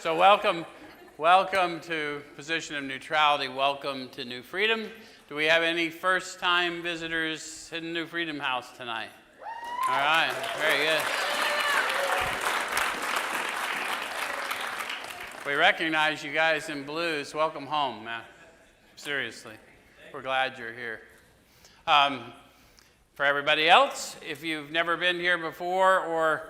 So welcome to Position of Neutrality. Welcome to New Freedom. Do we have any first-time visitors in New Freedom House tonight? All right, very good. We recognize you guys in blues. Welcome home, man. Seriously, we're glad you're here. For everybody else, if you've never been here before or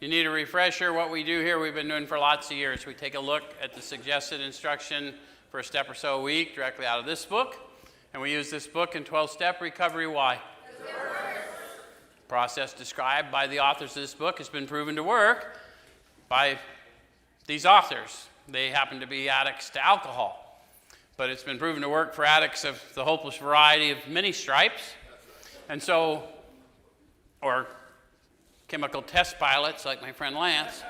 you need a refresher, what we do here, we've been doing for lots of years. We take a look at the suggested instruction for a step or so a week directly out of this book. And we use this book in 12-step recovery. Why? The process described by the authors of this book has been proven to work by these authors. They happen to be addicts to alcohol. But it's been proven to work for addicts of the hopeless variety of many stripes. And so, or chemical test pilots like my friend Lance.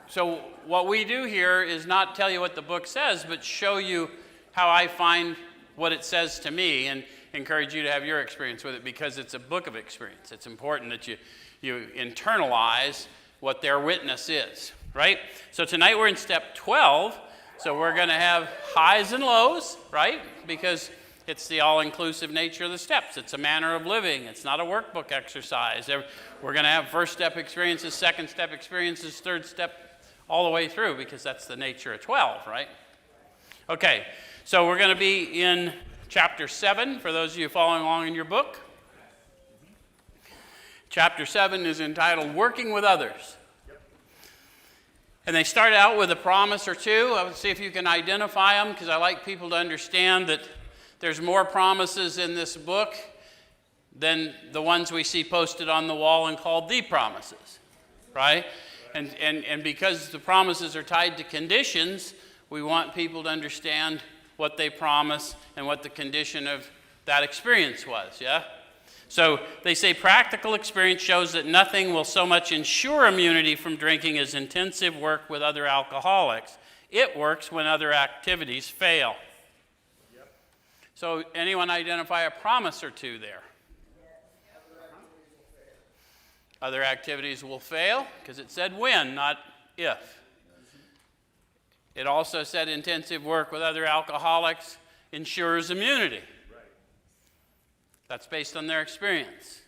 So what we do here is not tell you what the book says, but show you how I find what it says to me and encourage you to have your experience with it, because it's a book of experience. It's important that you internalize what their witness is, right? So tonight we're in step 12, so we're going to have highs and lows, right? Because it's the all-inclusive nature of the steps. It's a manner of living. It's not a workbook exercise. We're going to have first step experiences, second step experiences, third step, all the way through, because that's the nature of 12, right? Okay, so we're going to be in chapter 7, for those of you following along in your book. Chapter 7 is entitled Working with Others. And they start out with a promise or two. I would see if you can identify them, because I like people to understand that there's more promises in this book than the ones we see posted on the wall and called the promises, right? And because the promises are tied to conditions, we want people to understand what they promise and what the condition of that experience was, yeah? So they say practical experience shows that nothing will so much ensure immunity from drinking as intensive work with other alcoholics. It works when other activities fail. So anyone identify a promise or two there? Other activities will fail, because it said when, not if. It also said intensive work with other alcoholics ensures immunity. That's based on their experience.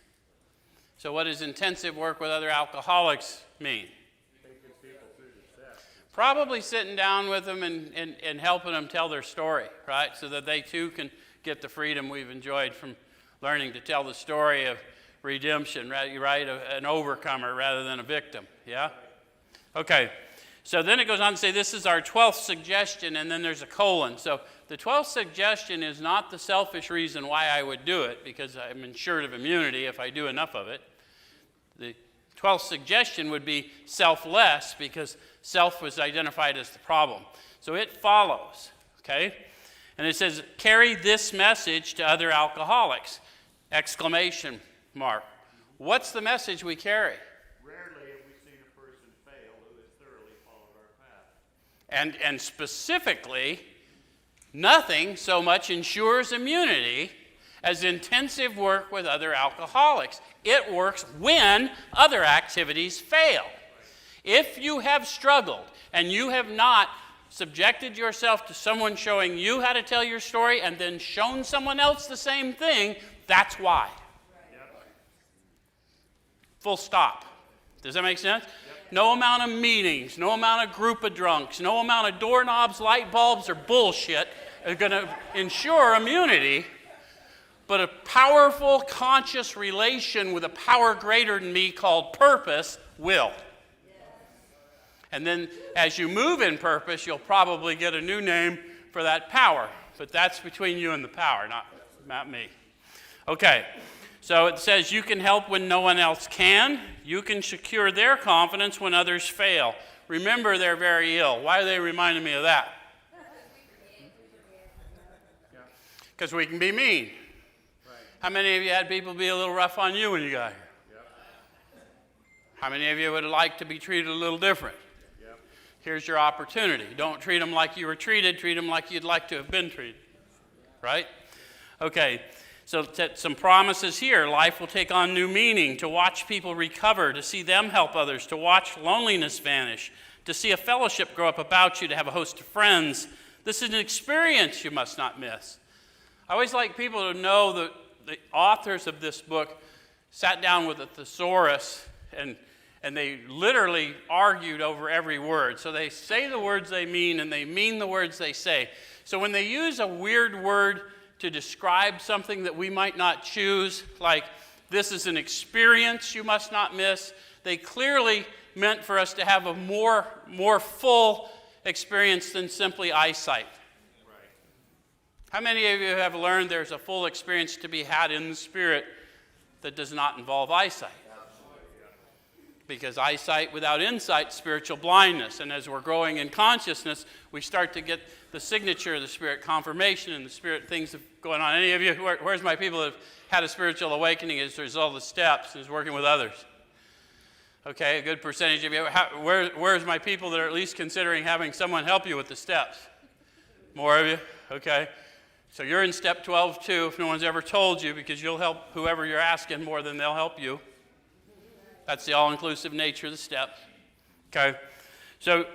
So what does intensive work with other alcoholics mean? Probably sitting down with them and helping them tell their story, right? So that they too can get the freedom we've enjoyed from learning to tell the story of redemption, right? An overcomer rather than a victim, yeah? Okay, so then it goes on to say this is our 12th suggestion, and then there's a colon. So the 12th suggestion is not the selfish reason why I would do it, because I'm insured of immunity if I do enough of it. The 12th suggestion would be selfless, because self was identified as the problem. So it follows, okay? And it says, carry this message to other alcoholics! Exclamation mark. What's the message we carry? Rarely have we seen a person fail who has thoroughly followed our path. And specifically, nothing so much ensures immunity as intensive work with other alcoholics. It works when other activities fail. If you have struggled and you have not subjected yourself to someone showing you how to tell your story and then shown someone else the same thing, that's why. Yep. Full stop. Does that make sense? Yep. No amount of meetings, no amount of group of drunks, no amount of doorknobs, light bulbs, or bullshit are going to ensure immunity, but a powerful, conscious relation with a power greater than me called purpose will. And then as you move in purpose, you'll probably get a new name for that power. But that's between you and the power, not me. Okay, so it says you can help when no one else can. You can secure their confidence when others fail. Remember, they're very ill. Why are they reminding me of that? Because we can be mean. Right. How many of you had people be a little rough on you when you got here? Yep. How many of you would like to be treated a little different? Here's your opportunity. Don't treat them like you were treated. Treat them like you'd like to have been treated. Right? Okay. So some promises here. Life will take on new meaning. To watch people recover. To see them help others. To watch loneliness vanish. to see a fellowship grow up about you, to have a host of friends. This is an experience you must not miss. I always like people to know that the authors of this book sat down with a thesaurus and they literally argued over every word. So they say the words they mean and they mean the words they say. So when they use a weird word to describe something that we might not choose, like this is an experience you must not miss, they clearly meant for us to have a more full experience than simply eyesight. How many of you have learned there's a full experience to be had in the Spirit that does not involve eyesight? Because eyesight without insight, spiritual blindness. And as we're growing in consciousness, we start to get the signature of the Spirit, confirmation in the Spirit, things going on. Any of you, where's my people that have had a spiritual awakening as a result of the steps and is working with others? Okay, a good percentage of you. Where's my people that are at least considering having someone help you with the steps? More of you? Okay. So you're in step 12 too, if no one's ever told you, because you'll help whoever you're asking more than they'll help you. That's the all-inclusive nature of the steps. Okay? So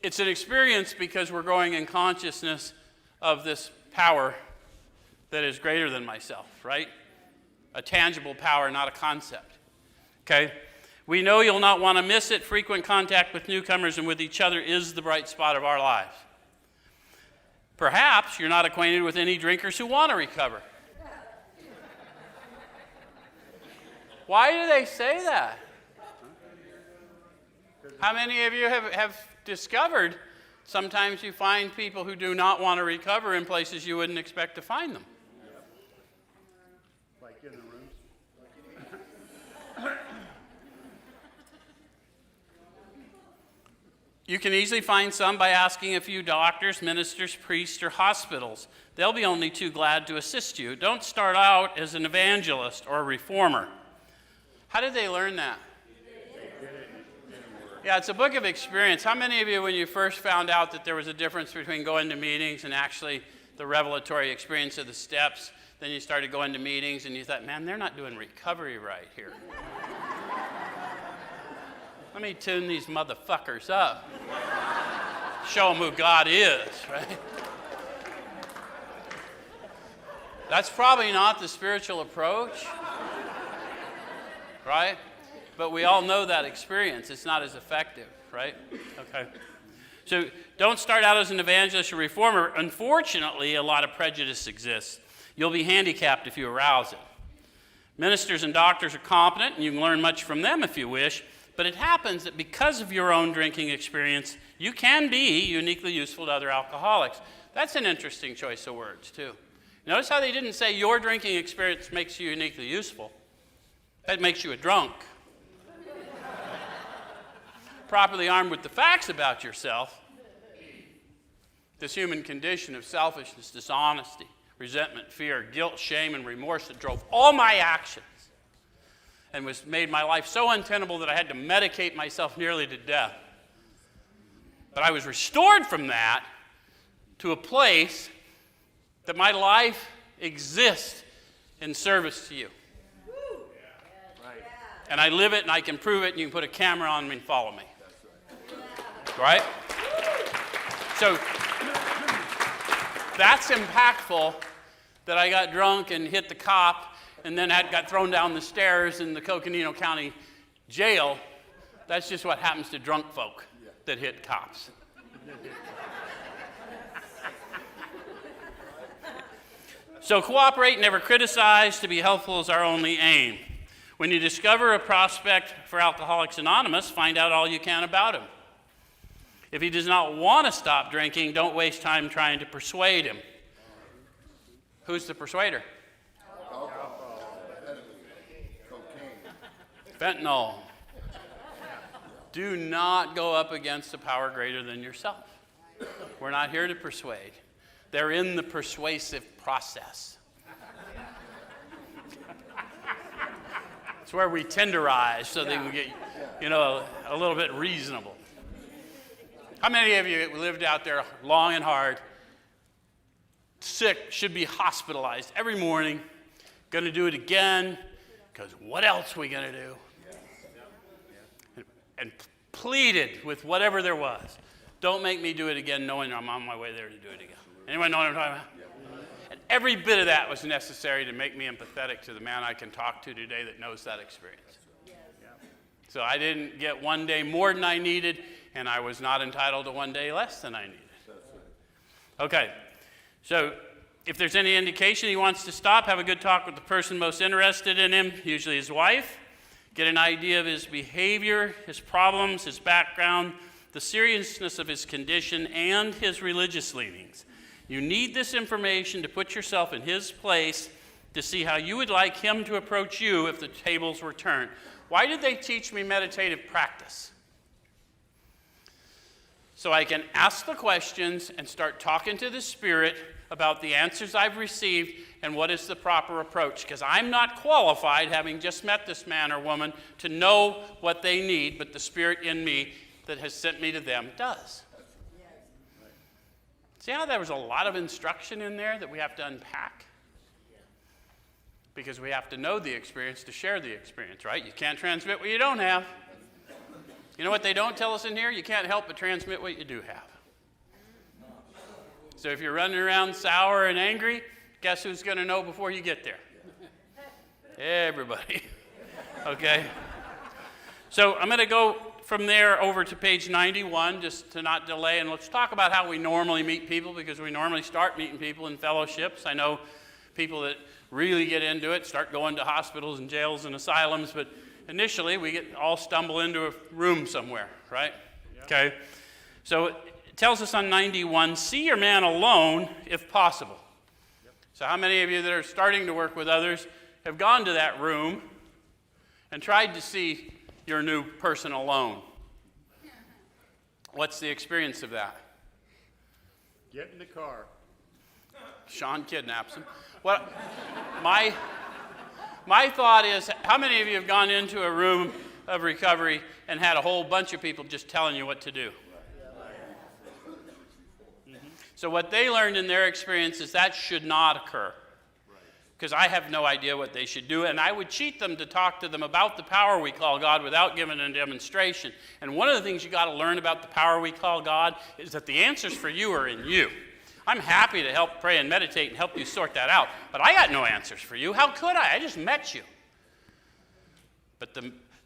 it's an experience because we're growing in consciousness of this power that is greater than myself, right? A tangible power, not a concept. Okay? We know you'll not want to miss it. Frequent contact with newcomers and with each other is the bright spot of our lives. Perhaps you're not acquainted with any drinkers who want to recover. Why do they say that? How many of you have discovered sometimes you find people who do not want to recover in places you wouldn't expect to find them? Like in the rooms. You can easily find some by asking a few doctors, ministers, priests, or hospitals. They'll be only too glad to assist you. Don't start out as an evangelist or a reformer. How did they learn that? Yeah, it's a book of experience. How many of you, when you first found out that there was a difference between going to meetings and actually the revelatory experience of the steps, then you started going to meetings and you thought, man, they're not doing recovery right here. Let me tune these motherfuckers up. Show them who God is, right? That's probably not the spiritual approach, right? But we all know that experience. It's not as effective, right? Okay. So don't start out as an evangelist or reformer. Unfortunately, a lot of prejudice exists. You'll be handicapped if you arouse it. Ministers and doctors are competent, and you can learn much from them if you wish. But it happens that because of your own drinking experience, you can be uniquely useful to other alcoholics. That's an interesting choice of words, too. Notice how they didn't say your drinking experience makes you uniquely useful. That makes you a drunk. Properly armed with the facts about yourself, this human condition of selfishness, dishonesty, resentment, fear, guilt, shame, and remorse that drove all my actions and made my life so untenable that I had to medicate myself nearly to death. But I was restored from that to a place that my life exists in service to you. Right. And I live it and I can prove it, and you can put a camera on me and follow me. Right? So that's impactful that I got drunk and hit the cop and then got thrown down the stairs in the Coconino County jail. That's just what happens to drunk folk that hit cops. So cooperate, never criticize. To be helpful is our only aim. When you discover a prospect for Alcoholics Anonymous, find out all you can about him. If he does not want to stop drinking, don't waste time trying to persuade him. Who's the persuader? Fentanyl. Do not go up against a power greater than yourself. We're not here to persuade. They're in the persuasive process. It's where we tenderize so they can get, a little bit reasonable. How many of you lived out there long and hard, sick, should be hospitalized every morning, going to do it again, because what else are we going to do? And pleaded with whatever there was, don't make me do it again knowing I'm on my way there to do it again. Anyone know what I'm talking about? And every bit of that was necessary to make me empathetic to the man I can talk to today that knows that experience. So I didn't get one day more than I needed, and I was not entitled to one day less than I needed. Okay, so if there's any indication he wants to stop, have a good talk with the person most interested in him, usually his wife. Get an idea of his behavior, his problems, his background, the seriousness of his condition, and his religious leanings. You need this information to put yourself in his place to see how you would like him to approach you if the tables were turned. Why did they teach me meditative practice? So I can ask the questions and start talking to the Spirit about the answers I've received and what is the proper approach. Because I'm not qualified, having just met this man or woman, to know what they need, but the Spirit in me that has sent me to them does. See how there was a lot of instruction in there that we have to unpack? Because we have to know the experience to share the experience, right? You can't transmit what you don't have. You know what they don't tell us in here? You can't help but transmit what you do have. So if you're running around sour and angry, guess who's going to know before you get there? Everybody. Okay? So I'm going to go from there over to page 91, just to not delay, and let's talk about how we normally meet people, because we normally start meeting people in fellowships. I know people that really get into it start going to hospitals and jails and asylums, but initially we all stumble into a room somewhere, right? Yeah. Okay. So it tells us on 91, see your man alone if possible. Yep. So how many of you that are starting to work with others have gone to that room and tried to see your new person alone? What's the experience of that? Get in the car. Sean kidnaps him. Well, my thought is, how many of you have gone into a room of recovery and had a whole bunch of people just telling you what to do? So what they learned in their experience is that should not occur. Because I have no idea what they should do, and I would cheat them to talk to them about the power we call God without giving a demonstration. And one of the things you got to learn about the power we call God is that the answers for you are in you. I'm happy to help pray and meditate and help you sort that out, but I got no answers for you. How could I? I just met you. But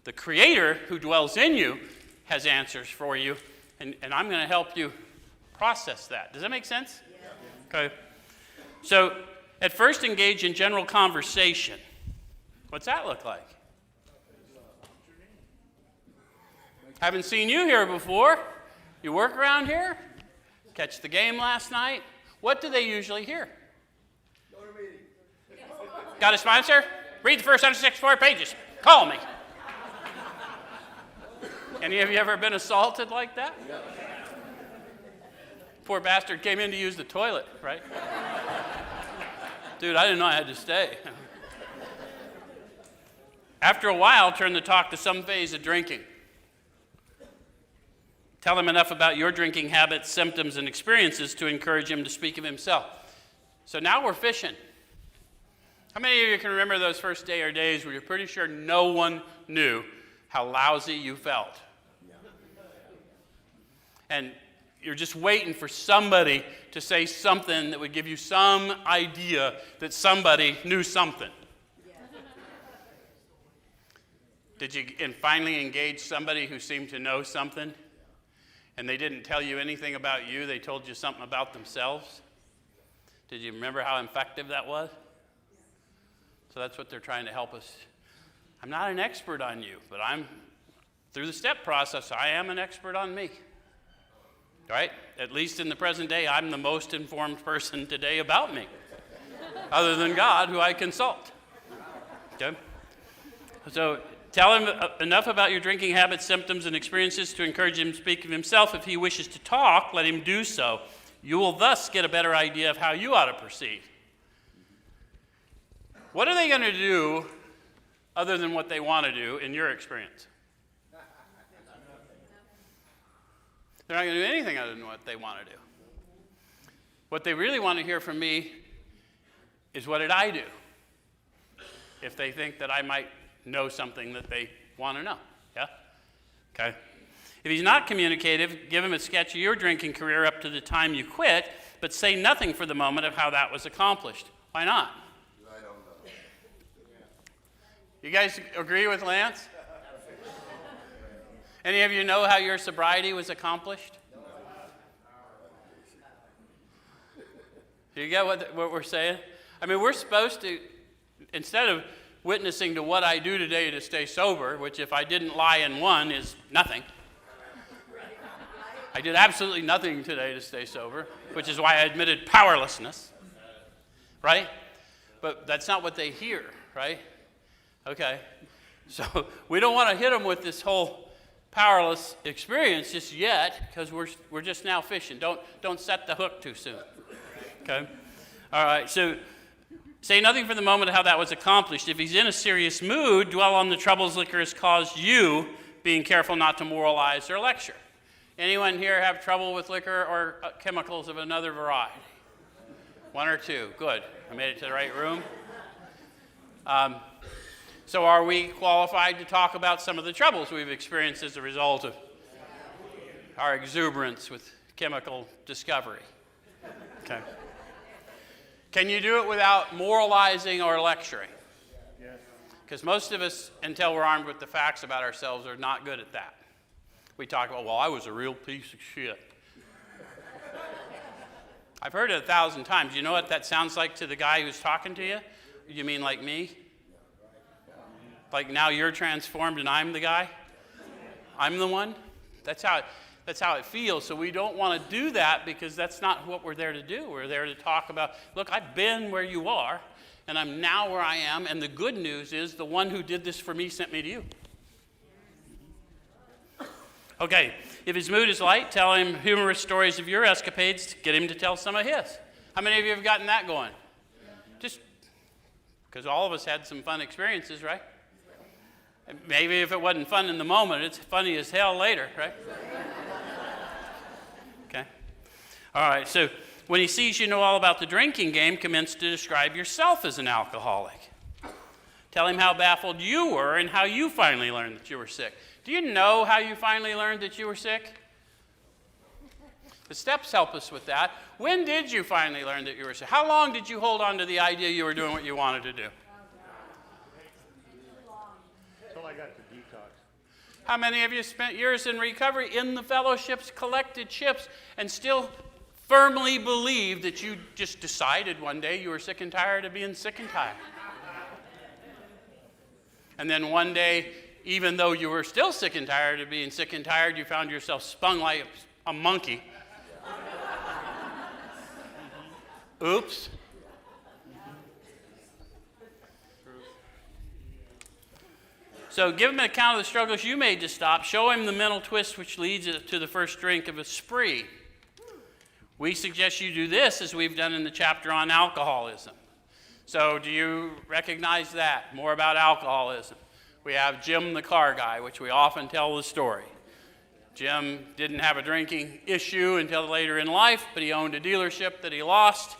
the Creator who dwells in you has answers for you, and I'm going to help you process that. Does that make sense? Yeah. Okay. So at first, engage in general conversation. What's that look like? Haven't seen you here before. You work around here? Catch the game last night? What do they usually hear? Got a sponsor? Read the first 164 pages. Call me. Any of you ever been assaulted like that? Poor bastard came in to use the toilet, right? Dude, I didn't know I had to stay. After a while, turn the talk to some phase of drinking. Tell him enough about your drinking habits, symptoms, and experiences to encourage him to speak of himself. So now we're fishing. How many of you can remember those first day or days where you're pretty sure no one knew how lousy you felt? And you're just waiting for somebody to say something that would give you some idea that somebody knew something. Did you finally engage somebody who seemed to know something? And they didn't tell you anything about you, they told you something about themselves? Did you remember how effective that was? So that's what they're trying to help us. I'm not an expert on you, but through the step process, I am an expert on me. Right? At least in the present day, I'm the most informed person today about me, other than God, who I consult. Okay? So tell him enough about your drinking habits, symptoms, and experiences to encourage him to speak of himself. If he wishes to talk, let him do so. You will thus get a better idea of how you ought to proceed. What are they going to do other than what they want to do in your experience? They're not going to do anything other than what they want to do. What they really want to hear from me is, what did I do? If they think that I might know something that they want to know. Yeah? Okay? If he's not communicative, give him a sketch of your drinking career up to the time you quit, but say nothing for the moment of how that was accomplished. Why not? I don't know. You guys agree with Lance? Any of you know how your sobriety was accomplished? Do you get what we're saying? I mean, we're supposed to, instead of witnessing to what I do today to stay sober, which if I didn't lie in one is nothing. I did absolutely nothing today to stay sober, which is why I admitted powerlessness, right? But that's not what they hear, right? Okay. So we don't want to hit them with this whole powerless experience just yet, because we're just now fishing. Don't set the hook too soon. Okay? All right, so say nothing for the moment of how that was accomplished. If he's in a serious mood, dwell on the troubles liquor has caused you, being careful not to moralize or lecture. Anyone here have trouble with liquor or chemicals of another variety? One or two. Good. I made it to the right room. So are we qualified to talk about some of the troubles we've experienced as a result of our exuberance with chemical discovery? Okay. Can you do it without moralizing or lecturing? Yes. Because most of us, until we're armed with the facts about ourselves, are not good at that. We talk about, well, I was a real piece of shit. I've heard it 1,000 times. You know what that sounds like to the guy who's talking to you? You mean like me? Like now you're transformed and I'm the guy? I'm the one? That's how it feels. So we don't want to do that because that's not what we're there to do. We're there to talk about, look, I've been where you are, and I'm now where I am, and the good news is the one who did this for me sent me to you. Okay, if his mood is light, tell him humorous stories of your escapades to get him to tell some of his. How many of you have gotten that going? Just because all of us had some fun experiences, right? Maybe if it wasn't fun in the moment, it's funny as hell later, right? Okay. All right, so when he sees you know all about the drinking game, commence to describe yourself as an alcoholic. Tell him how baffled you were and how you finally learned that you were sick. Do you know how you finally learned that you were sick? The steps help us with that. When did you finally learn that you were sick? How long did you hold on to the idea you were doing what you wanted to do? Until I got to detox. How many of you spent years in recovery in the fellowships, collected chips, and still firmly believe that you just decided one day you were sick and tired of being sick and tired? And then one day, even though you were still sick and tired of being sick and tired, you found yourself spun like a monkey. Oops. So give him an account of the struggles you made to stop. Show him the mental twist which leads to the first drink of a spree. We suggest you do this as we've done in the chapter on alcoholism. So do you recognize that? More about alcoholism. We have Jim the car guy, which we often tell the story. Jim didn't have a drinking issue until later in life, but he owned a dealership that he lost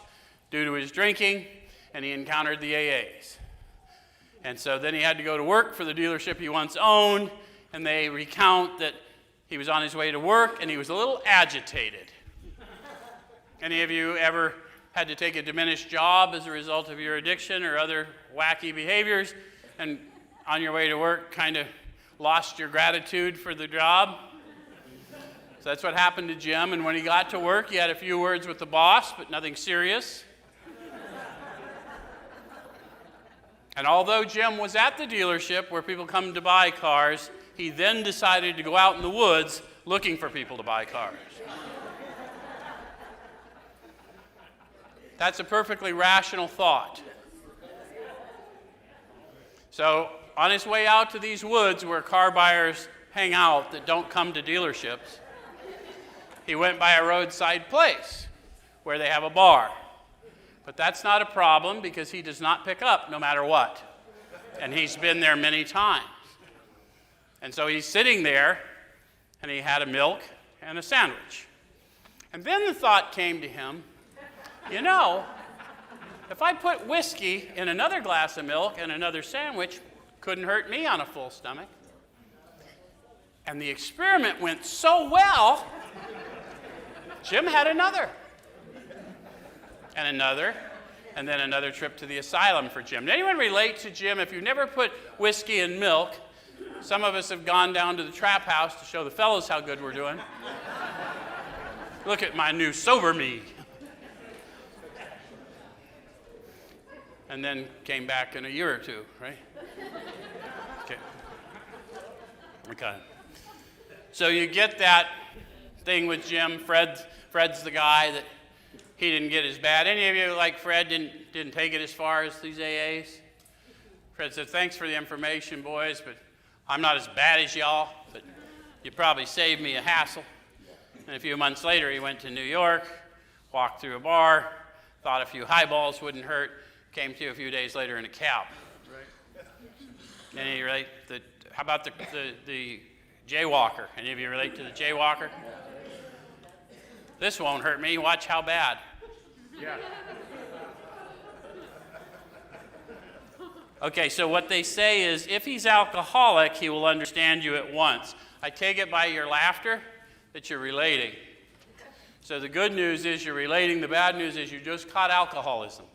due to his drinking, and he encountered the AAs. And so then he had to go to work for the dealership he once owned, and they recount that he was on his way to work, and he was a little agitated. Any of you ever had to take a diminished job as a result of your addiction or other wacky behaviors, and on your way to work kind of lost your gratitude for the job? So that's what happened to Jim, and when he got to work, he had a few words with the boss, but nothing serious. And although Jim was at the dealership where people come to buy cars, he then decided to go out in the woods looking for people to buy cars. That's a perfectly rational thought. So on his way out to these woods where car buyers hang out that don't come to dealerships, he went by a roadside place where they have a bar. But that's not a problem because he does not pick up no matter what. And he's been there many times. And so he's sitting there, and he had a milk and a sandwich. And then the thought came to him, you know, if I put whiskey in another glass of milk and another sandwich, couldn't hurt me on a full stomach. And the experiment went so well, Jim had another. And another. And then another trip to the asylum for Jim. Did anyone relate to Jim? If you've never put whiskey in milk, some of us have gone down to the trap house to show the fellows how good we're doing. Look at my new sober me. And then came back in a year or two, right? Okay. So you get that thing with Jim. Fred's the guy that he didn't get as bad. Any of you like Fred didn't take it as far as these AAs? Fred said, thanks for the information, boys, but I'm not as bad as y'all, but you probably saved me a hassle. And a few months later, he went to New York, walked through a bar, thought a few highballs wouldn't hurt, came to a few days later in a cab. Right. Any relate? How about the jaywalker? Any of you relate to the jaywalker? This won't hurt me. Watch how bad. Yeah. Okay, so what they say is if he's alcoholic, he will understand you at once. I take it by your laughter that you're relating. So the good news is you're relating. The bad news is you just caught alcoholism.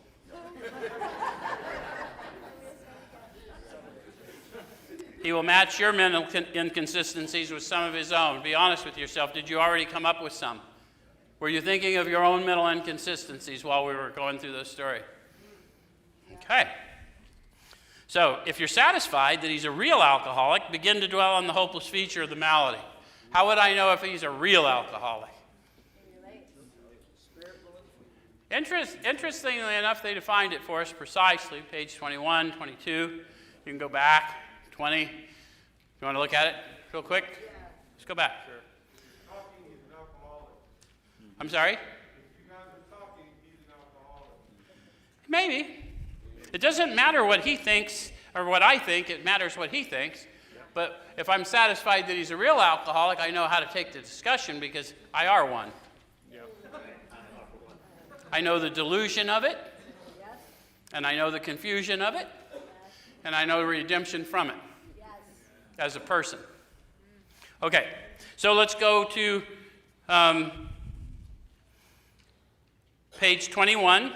He will match your mental inconsistencies with some of his own. Be honest with yourself. Did you already come up with some? Were you thinking of your own mental inconsistencies while we were going through this story? Okay. So if you're satisfied that he's a real alcoholic, begin to dwell on the hopeless feature of the malady. How would I know if he's a real alcoholic? Interestingly enough, they defined it for us precisely, page 21, 22. You can go back, 20. You want to look at it real quick? Yeah. Let's go back. Sure. Talking, he's an alcoholic. I'm sorry? If you guys are talking, he's an alcoholic. Maybe. It doesn't matter what he thinks or what I think. It matters what he thinks. But if I'm satisfied that he's a real alcoholic, I know how to take the discussion because I are one. I know the delusion of it, and I know the confusion of it, and I know the redemption from it as a person. Okay, so let's go to page 21,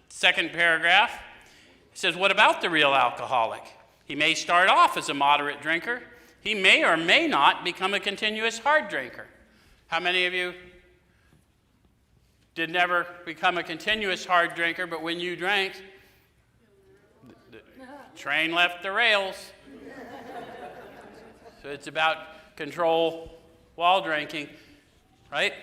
second paragraph. It says, what about the real alcoholic? He may start off as a moderate drinker. He may or may not become a continuous hard drinker. How many of you did never become a continuous hard drinker, but when you drank, the train left the rails? So it's about control while drinking, right?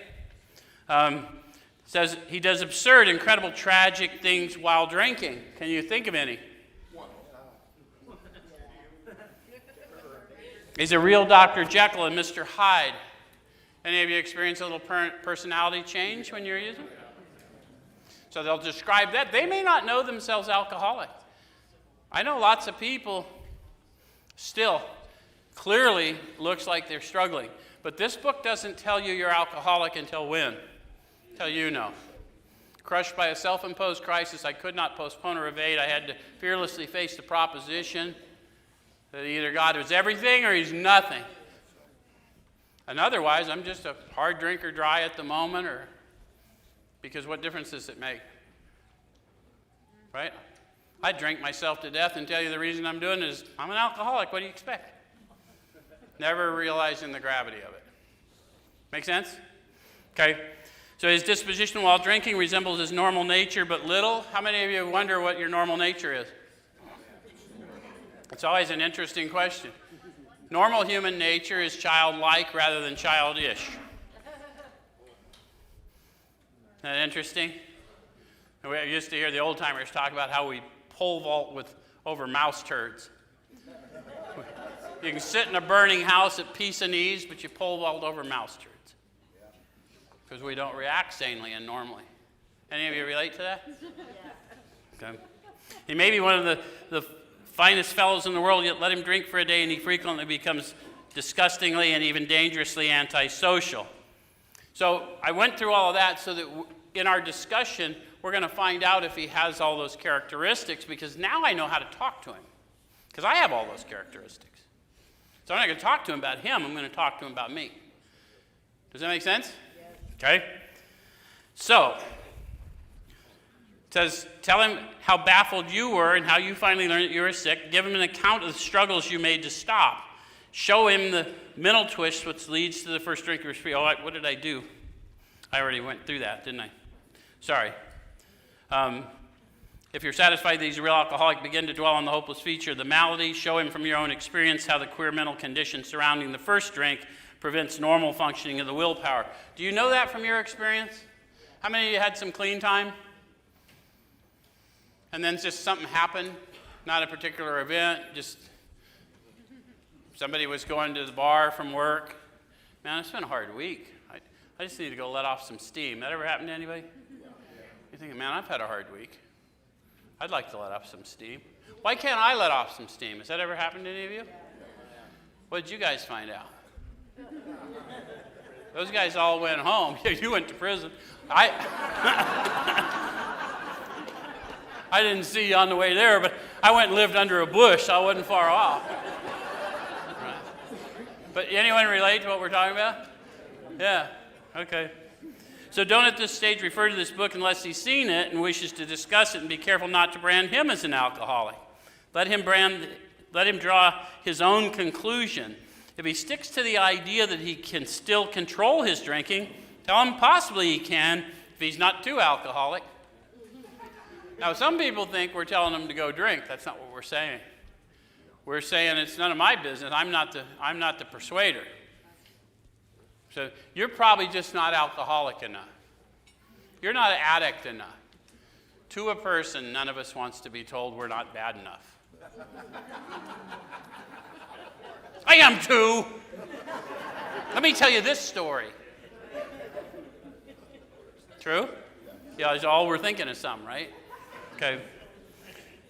Says he does absurd, incredible, tragic things while drinking. Can you think of any? He's a real Dr. Jekyll and Mr. Hyde. Any of you experience a little personality change when you're using it? So they'll describe that. They may not know themselves alcoholic. I know lots of people still clearly looks like they're struggling. But this book doesn't tell you you're alcoholic until when? Until you know. Crushed by a self-imposed crisis, I could not postpone or evade. I had to fearlessly face the proposition that either God was everything or he's nothing. And otherwise, I'm just a hard drinker, dry at the moment, or because what difference does it make? Right? I'd drink myself to death and tell you the reason I'm doing it is I'm an alcoholic. What do you expect? Never realizing the gravity of it. Make sense? Okay. So his disposition while drinking resembles his normal nature, but little. How many of you wonder what your normal nature is? It's always an interesting question. Normal human nature is childlike rather than childish. Isn't that interesting? We used to hear the old timers talk about how we pole vault over mouse turds. You can sit in a burning house at peace and ease, but you pole vault over mouse turds. Because we don't react sanely and normally. Any of you relate to that? Yeah. Okay. He may be one of the finest fellows in the world, yet let him drink for a day and he frequently becomes disgustingly and even dangerously antisocial. So I went through all of that so that in our discussion, we're going to find out if he has all those characteristics, because now I know how to talk to him, because I have all those characteristics. So I'm not going to talk to him about him. I'm going to talk to him about me. Does that make sense? Okay. So, it says, tell him how baffled you were and how you finally learned that you were sick. Give him an account of the struggles you made to stop. Show him the mental twist which leads to the first drink of your spree. Oh, what did I do? I already went through that, didn't I? Sorry. If you're satisfied that he's a real alcoholic, begin to dwell on the hopeless feature of the malady. Show him from your own experience how the queer mental condition surrounding the first drink prevents normal functioning of the willpower. Do you know that from your experience? How many of you had some clean time? And then just something happened, not a particular event, just somebody was going to the bar from work. Man, it's been a hard week. I just need to go let off some steam. That ever happened to anybody? You're thinking, man, I've had a hard week. I'd like to let off some steam. Why can't I let off some steam? Has that ever happened to any of you? What did you guys find out? Those guys all went home. You went to prison. I didn't see you on the way there, but I went and lived under a bush, so I wasn't far off. Right. But anyone relate to what we're talking about? Yeah, okay. So don't at this stage refer to this book unless he's seen it and wishes to discuss it, and be careful not to brand him as an alcoholic. Let him draw his own conclusion. If he sticks to the idea that he can still control his drinking, tell him possibly he can if he's not too alcoholic. Now, some people think we're telling him to go drink. That's not what we're saying. We're saying it's none of my business. I'm not the persuader. So you're probably just not alcoholic enough. You're not an addict enough. To a person, none of us wants to be told we're not bad enough. I am too. Let me tell you this story. True? Yeah, it's all we're thinking of something, right? Okay.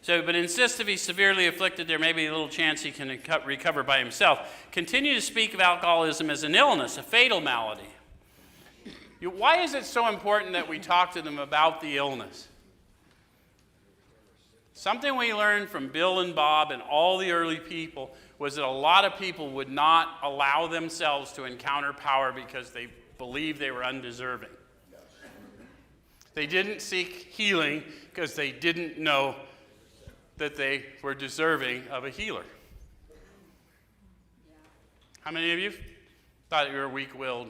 So, but insist if he's severely afflicted, there may be a little chance he can recover by himself. Continue to speak of alcoholism as an illness, a fatal malady. Why is it so important that we talk to them about the illness? Something we learned from Bill and Bob and all the early people was that a lot of people would not allow themselves to encounter power because they believed they were undeserving. They didn't seek healing because they didn't know that they were deserving of a healer. How many of you thought you were weak-willed?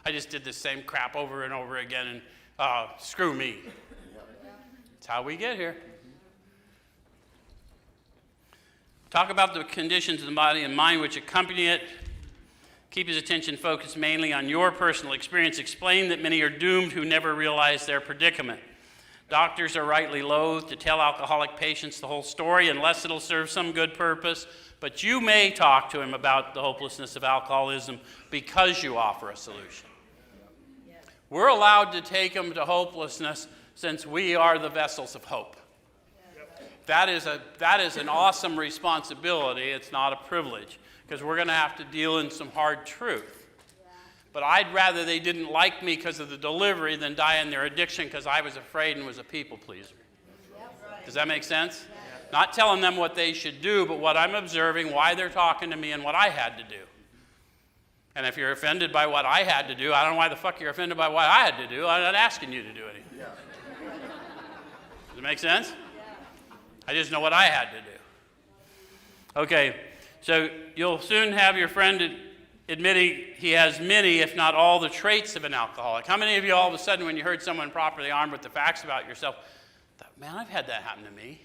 I just did the same crap over and over again, and screw me. That's how we get here. Talk about the conditions of the body and mind which accompany it. Keep his attention focused mainly on your personal experience. Explain that many are doomed who never realize their predicament. Doctors are rightly loath to tell alcoholic patients the whole story unless it'll serve some good purpose, but you may talk to him about the hopelessness of alcoholism because you offer a solution. We're allowed to take him to hopelessness since we are the vessels of hope. That is an awesome responsibility. It's not a privilege, because we're going to have to deal in some hard truth. But I'd rather they didn't like me because of the delivery than die in their addiction because I was afraid and was a people pleaser. Does that make sense? Not telling them what they should do, but what I'm observing, why they're talking to me, and what I had to do. And if you're offended by what I had to do, I don't know why the fuck you're offended by what I had to do. I'm not asking you to do anything. Does it make sense? I just know what I had to do. Okay, so you'll soon have your friend admitting he has many, if not all, the traits of an alcoholic. How many of you all of a sudden, when you heard someone properly armed with the facts about yourself, thought, man, I've had that happen to me?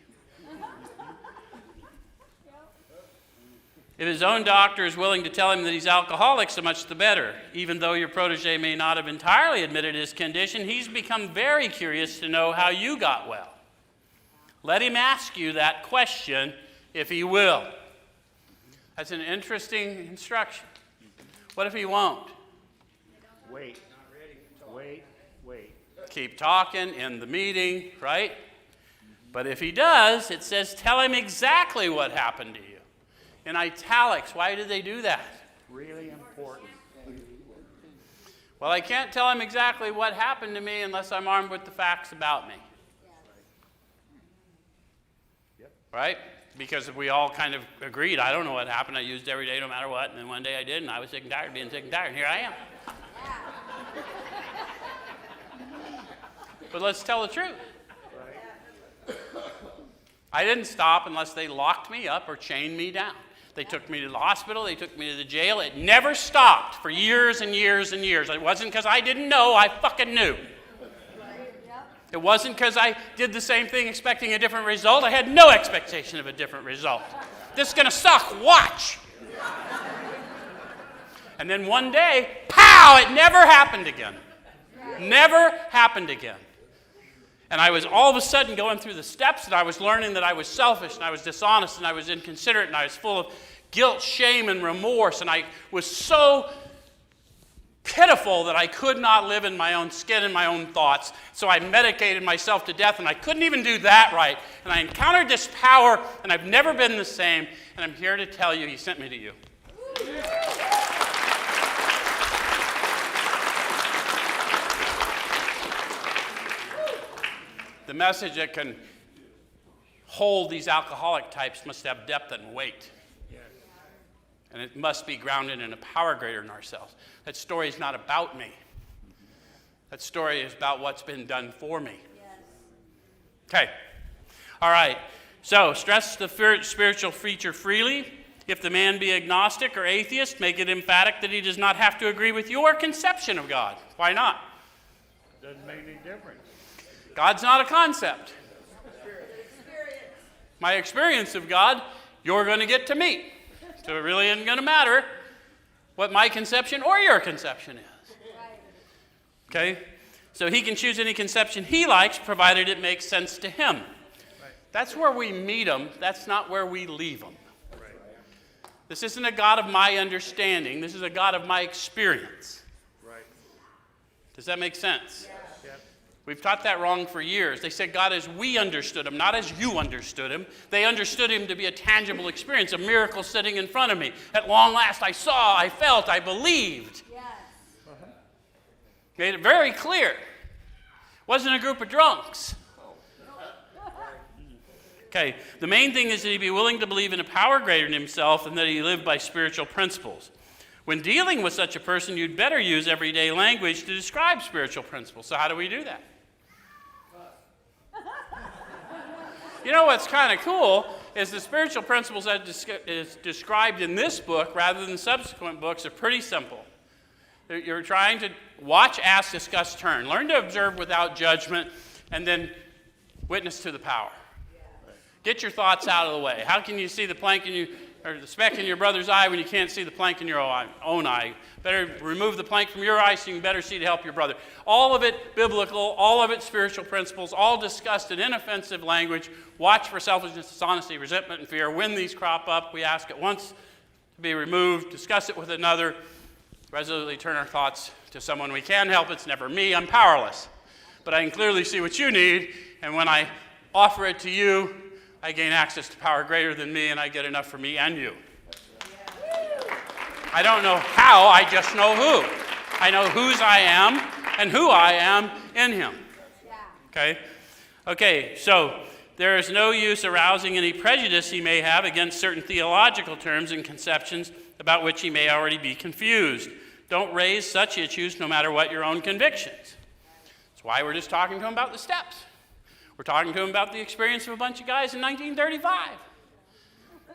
If his own doctor is willing to tell him that he's alcoholic, so much the better. Even though your protege may not have entirely admitted his condition, he's become very curious to know how you got well. Let him ask you that question if he will. That's an interesting instruction. What if he won't? Wait. Wait. Keep talking in the meeting, right? But if he does, it says, tell him exactly what happened to you. In italics, why did they do that? Really important. Well, I can't tell him exactly what happened to me unless I'm armed with the facts about me. Right? because we all kind of agreed. I don't know what happened. I used every day no matter what. And then one day I did, and I was sick and tired of being sick and tired. And here I am. But let's tell the truth. I didn't stop unless they locked me up or chained me down. They took me to the hospital. They took me to the jail. It never stopped for years and years and years. It wasn't because I didn't know. I fucking knew. It wasn't because I did the same thing expecting a different result. I had no expectation of a different result. This is going to suck. Watch. And then one day, pow, it never happened again. Never happened again. And I was all of a sudden going through the steps, and I was learning that I was selfish, and I was dishonest, and I was inconsiderate, and I was full of guilt, shame, and remorse. And I was so pitiful that I could not live in my own skin and my own thoughts. So I medicated myself to death, and I couldn't even do that right. And I encountered this power, and I've never been the same. And I'm here to tell you, he sent me to you. The message that can hold these alcoholic types must have depth and weight. Yes. And it must be grounded in a power greater than ourselves. That story is not about me. That story is about what's been done for me. Yes. Okay. All right. So, stress the spiritual feature freely. If the man be agnostic or atheist, make it emphatic that he does not have to agree with your conception of God. Why not? Doesn't make any difference. God's not a concept. My experience of God, you're going to get to meet. So it really isn't going to matter what my conception or your conception is. Okay? So he can choose any conception he likes, provided it makes sense to him. That's where we meet him. That's not where we leave him. This isn't a God of my understanding. This is a God of my experience. Does that make sense? We've taught that wrong for years. They said God as we understood him, not as you understood him. They understood him to be a tangible experience, a miracle sitting in front of me. At long last, I saw, I felt, I believed. Yes. Made it very clear. Wasn't a group of drunks. Okay, the main thing is that he be willing to believe in a power greater than himself and that he live by spiritual principles. When dealing with such a person, you'd better use everyday language to describe spiritual principles. So how do we do that? You know what's kind of cool is the spiritual principles that is described in this book rather than subsequent books are pretty simple. You're trying to watch, ask, discuss, turn. Learn to observe without judgment and then witness to the power. Get your thoughts out of the way. How can you see the plank or the speck in your brother's eye when you can't see the plank in your own eye? Better remove the plank from your eye so you can better see to help your brother. All of it biblical, all of it spiritual principles, all discussed in inoffensive language. Watch for selfishness, dishonesty, resentment, and fear. When these crop up, we ask at once to be removed, discuss it with another, resolutely turn our thoughts to someone we can help. It's never me, I'm powerless. But I can clearly see what you need, and when I offer it to you, I gain access to power greater than me, and I get enough for me and you. I don't know how, I just know who. I know whose I am and who I am in him. Okay, so there is no use arousing any prejudice he may have against certain theological terms and conceptions about which he may already be confused. Don't raise such issues no matter what your own convictions. That's why we're just talking to him about the steps. We're talking to him about the experience of a bunch of guys in 1935.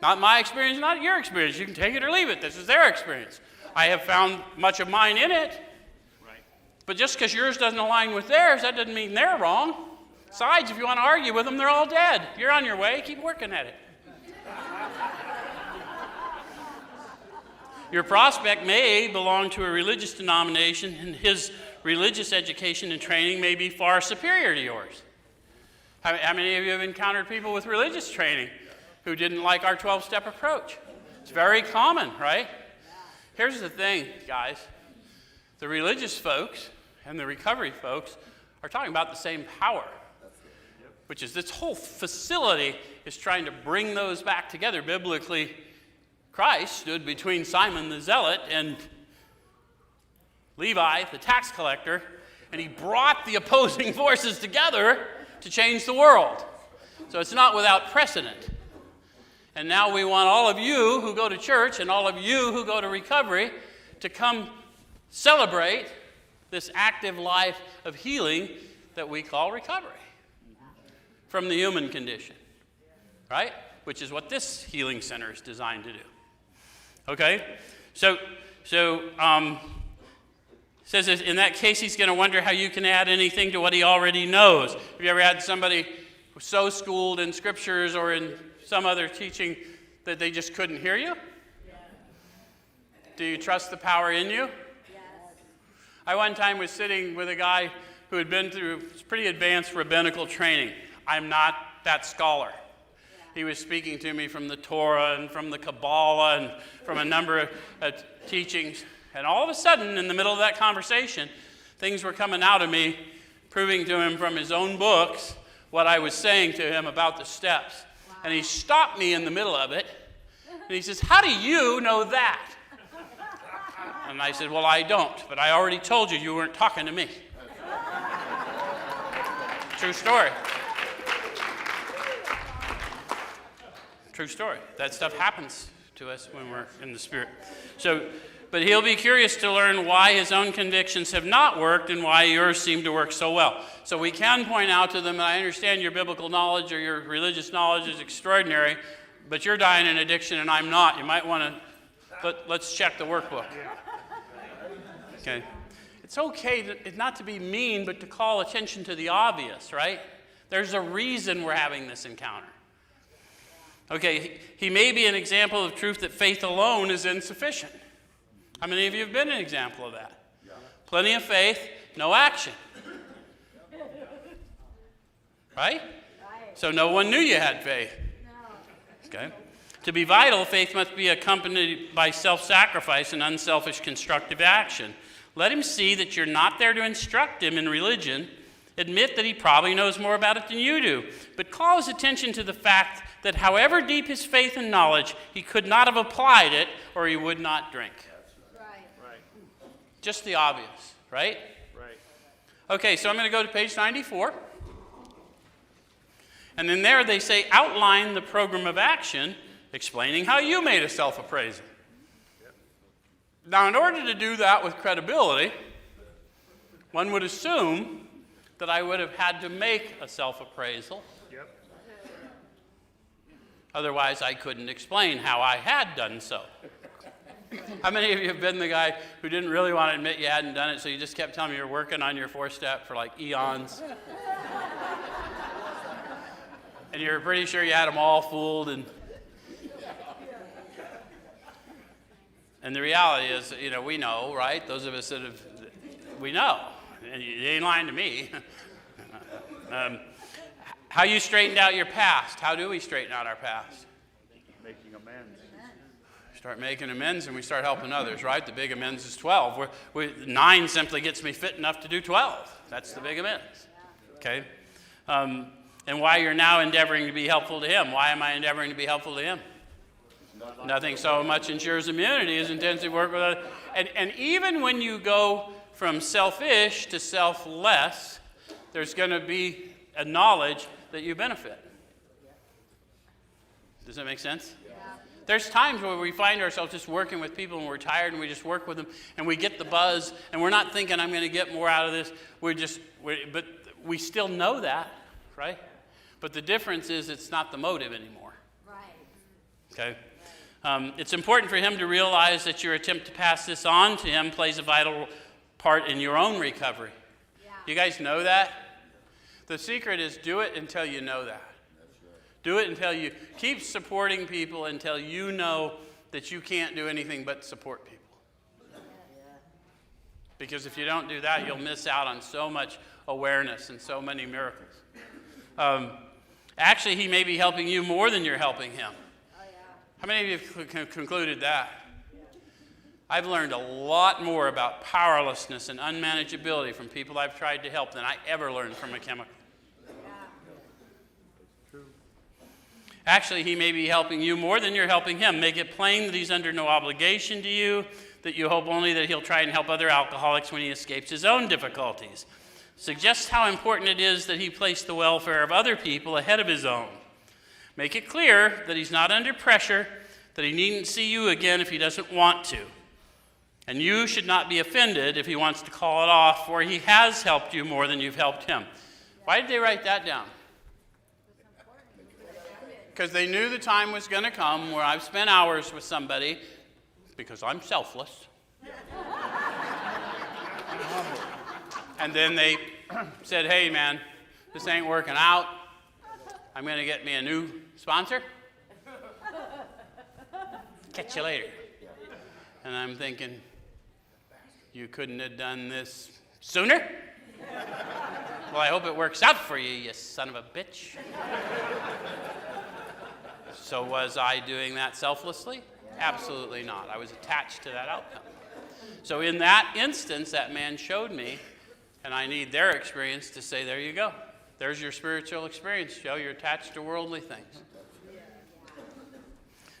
Not my experience, not your experience. You can take it or leave it. This is their experience. I have found much of mine in it. Right. But just because yours doesn't align with theirs, that doesn't mean they're wrong. Besides, if you want to argue with them, they're all dead. You're on your way. Keep working at it. Your prospect may belong to a religious denomination, and his religious education and training may be far superior to yours. How many of you have encountered people with religious training who didn't like our 12-step approach? It's very common, right? Here's the thing, guys. The religious folks and the recovery folks are talking about the same power, which is this whole facility is trying to bring those back together. Biblically, Christ stood between Simon the Zealot and Levi, the tax collector, and he brought the opposing forces together to change the world. So it's not without precedent. And now we want all of you who go to church and all of you who go to recovery to come celebrate this active life of healing that we call recovery from the human condition, right? Which is what this healing center is designed to do. Okay? So says that in that case, he's going to wonder how you can add anything to what he already knows. Have you ever had somebody so schooled in scriptures or in some other teaching that they just couldn't hear you? Yes. Do you trust the power in you? Yes. I one time was sitting with a guy who had been through pretty advanced rabbinical training. I'm not that scholar. Yeah. He was speaking to me from the Torah and from the Kabbalah and from a number of teachings. And all of a sudden, in the middle of that conversation, things were coming out of me, proving to him from his own books what I was saying to him about the steps. Wow. And he stopped me in the middle of it, and he says, "How do you know that?" And I said, "Well, I don't, but I already told you you weren't talking to me." True story. True story. That stuff happens to us when we're in the Spirit. But he'll be curious to learn why his own convictions have not worked and why yours seem to work so well. So we can point out to them, I understand your biblical knowledge or your religious knowledge is extraordinary, but you're dying in addiction and I'm not. You might want to, let's check the workbook. Okay. It's okay not to be mean, but to call attention to the obvious, right? There's a reason we're having this encounter. Okay, he may be an example of truth that faith alone is insufficient. How many of you have been an example of that? Yeah. Plenty of faith, no action. Right? So no one knew you had faith. No. Okay. To be vital, faith must be accompanied by self-sacrifice and unselfish constructive action. Let him see that you're not there to instruct him in religion. Admit that he probably knows more about it than you do. But call his attention to the fact that however deep his faith and knowledge, he could not have applied it or he would not drink. Just the obvious, right? Right. Okay, so I'm going to go to page 94. And in there they say, outline the program of action, explaining how you made a self-appraisal. Yep. Now, in order to do that with credibility, one would assume that I would have had to make a self-appraisal. Yep. Otherwise, I couldn't explain how I had done so. How many of you have been the guy who didn't really want to admit you hadn't done it, so you just kept telling me you're working on your 4-step for like eons? And you're pretty sure you had them all fooled. And the reality is, we know, right? Those of us that have, we know. And you ain't lying to me. How you straightened out your past. How do we straighten out our past? Making amends. Start making amends and we start helping others, right? The big amends is 12. 9 simply gets me fit enough to do 12. That's the big amends. Okay? And why you're now endeavoring to be helpful to him. Why am I endeavoring to be helpful to him? Nothing so much ensures immunity as intensive work with others. And even when you go from selfish to selfless, there's going to be a knowledge that you benefit. Does that make sense? There's times where we find ourselves just working with people and we're tired and we just work with them and we get the buzz and we're not thinking I'm going to get more out of this. But we still know that, right? But the difference is it's not the motive anymore. Right. Okay? It's important for him to realize that your attempt to pass this on to him plays a vital part in your own recovery. Yeah. You guys know that? The secret is do it until you know that. Do it until you keep supporting people until you know that you can't do anything but support people. Because if you don't do that, you'll miss out on so much awareness and so many miracles. Actually, he may be helping you more than you're helping him. How many of you have concluded that? I've learned a lot more about powerlessness and unmanageability from people I've tried to help than I ever learned from a chemical. Actually, he may be helping you more than you're helping him. Make it plain that he's under no obligation to you, that you hope only that he'll try and help other alcoholics when he escapes his own difficulties. Suggest how important it is that he place the welfare of other people ahead of his own. Make it clear that he's not under pressure, that he needn't see you again if he doesn't want to. And you should not be offended if he wants to call it off, for he has helped you more than you've helped him. Why did they write that down? Because they knew the time was going to come where I've spent hours with somebody, because I'm selfless. And then they said, hey man, this ain't working out. I'm going to get me a new sponsor. Catch you later. And I'm thinking, you couldn't have done this sooner? Well, I hope it works out for you, you son of a bitch. So was I doing that selflessly? Absolutely not. I was attached to that outcome. So in that instance, that man showed me, and I need their experience to say, there you go. There's your spiritual experience, Joe. You're attached to worldly things.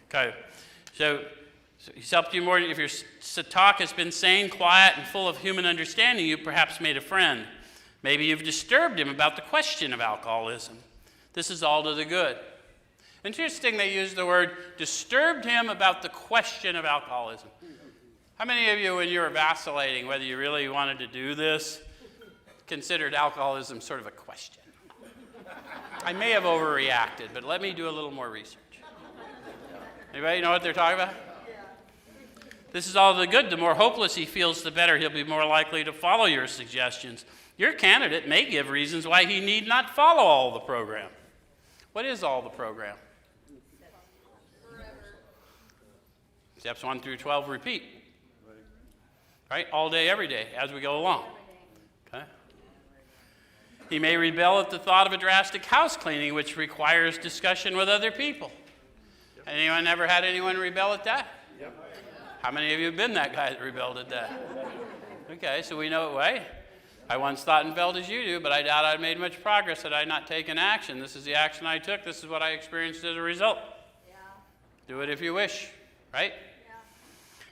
Okay. So he's helped you more. If your talk has been sane, quiet, and full of human understanding, you perhaps made a friend. Maybe you've disturbed him about the question of alcoholism. This is all to the good. Interesting they use the word disturbed him about the question of alcoholism. How many of you, when you were vacillating whether you really wanted to do this, considered alcoholism sort of a question? I may have overreacted, but let me do a little more research. Anybody know what they're talking about? This is all the good. The more hopeless he feels, the better. He'll be more likely to follow your suggestions. Your candidate may give reasons why he need not follow all the program. What is all the program? Steps 1 through 12 repeat. Right? All day, every day, as we go along. Okay? He may rebel at the thought of a drastic house cleaning, which requires discussion with other people. Anyone ever had anyone rebel at that? How many of you have been that guy that rebelled at that? Okay, so we know it, right? I once thought and felt as you do, but I doubt I'd made much progress had I not taken action. This is the action I took. This is what I experienced as a result. Yeah. Do it if you wish, right? Yeah.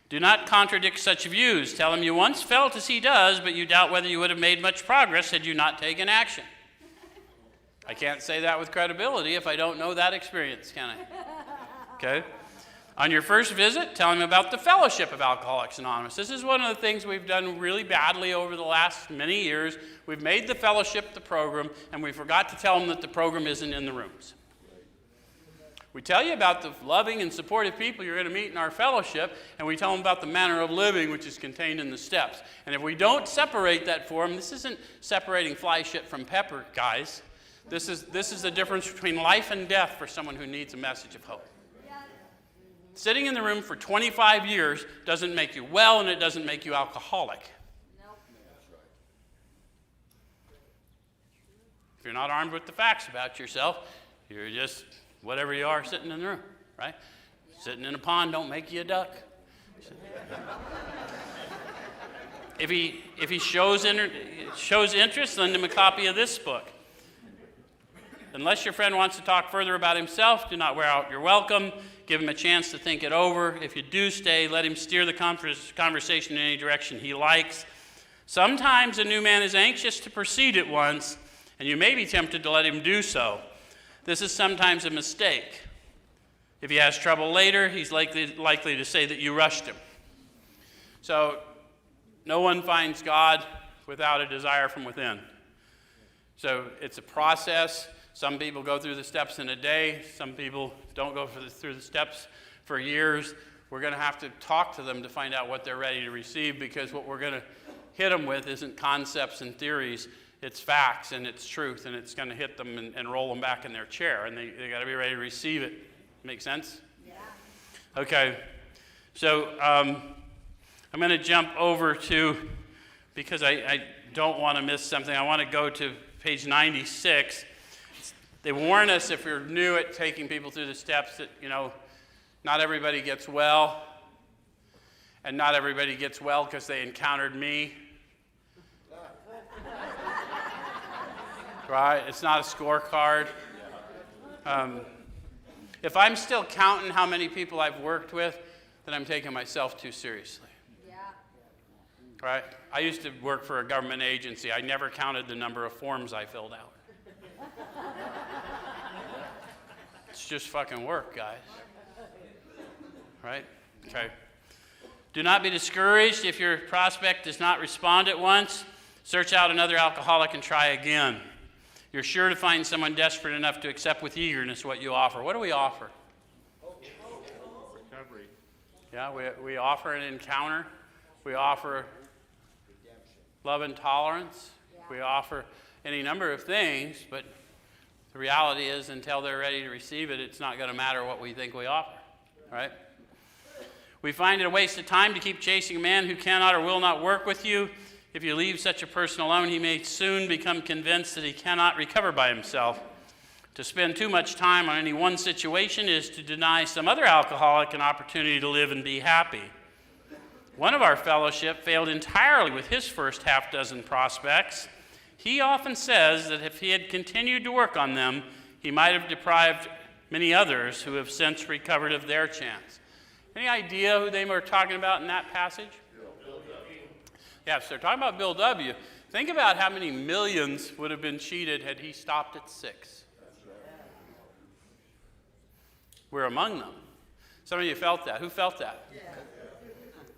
Do not contradict such views. Tell him you once felt as he does, but you doubt whether you would have made much progress had you not taken action. I can't say that with credibility if I don't know that experience, can I? Okay? On your first visit, tell him about the Fellowship of Alcoholics Anonymous. This is one of the things we've done really badly over the last many years. We've made the fellowship the program, and we forgot to tell them that the program isn't in the rooms. We tell you about the loving and supportive people you're going to meet in our fellowship, and we tell them about the manner of living which is contained in the steps. And if we don't separate that for them, this isn't separating fly shit from pepper, guys. This is the difference between life and death for someone who needs a message of hope. Sitting in the room for 25 years doesn't make you well, and it doesn't make you alcoholic. Nope. If you're not armed with the facts about yourself, you're just whatever you are sitting in the room, right? Yeah. Sitting in a pond don't make you a duck. If he shows interest, lend him a copy of this book. Unless your friend wants to talk further about himself, do not wear out your welcome. Give him a chance to think it over. If you do stay, let him steer the conversation in any direction he likes. Sometimes a new man is anxious to proceed at once, and you may be tempted to let him do so. This is sometimes a mistake. If he has trouble later, he's likely to say that you rushed him. So, no one finds God without a desire from within. So, it's a process. Some people go through the steps in a day. Some people don't go through the steps for years. We're going to have to talk to them to find out what they're ready to receive, because what we're going to hit them with isn't concepts and theories. It's facts and it's truth, and it's going to hit them and roll them back in their chair, and they got to be ready to receive it. Make sense? Yeah. Okay. So I'm going to jump over to, because I don't want to miss something, I want to go to page 96. They warn us, if you're new at taking people through the steps, that, not everybody gets well. And not everybody gets well because they encountered me. Right? It's not a scorecard. If I'm still counting how many people I've worked with, then I'm taking myself too seriously. Yeah. Right? I used to work for a government agency. I never counted the number of forms I filled out. It's just fucking work, guys. Right? Okay. Do not be discouraged if your prospect does not respond at once. Search out another alcoholic and try again. You're sure to find someone desperate enough to accept with eagerness what you offer. What do we offer? Recovery. Yeah, we offer an encounter. We offer love and tolerance. We offer any number of things, but the reality is until they're ready to receive it, it's not going to matter what we think we offer, right? We find it a waste of time to keep chasing a man who cannot or will not work with you. If you leave such a person alone, he may soon become convinced that he cannot recover by himself. To spend too much time on any one situation is to deny some other alcoholic an opportunity to live and be happy. One of our fellowship failed entirely with his first half dozen prospects. He often says that if he had continued to work on them, he might have deprived many others who have since recovered of their chance. Any idea who they were talking about in that passage? Yeah, so they're talking about Bill W. Think about how many millions would have been cheated had he stopped at 6. We're among them. Some of you felt that. Who felt that?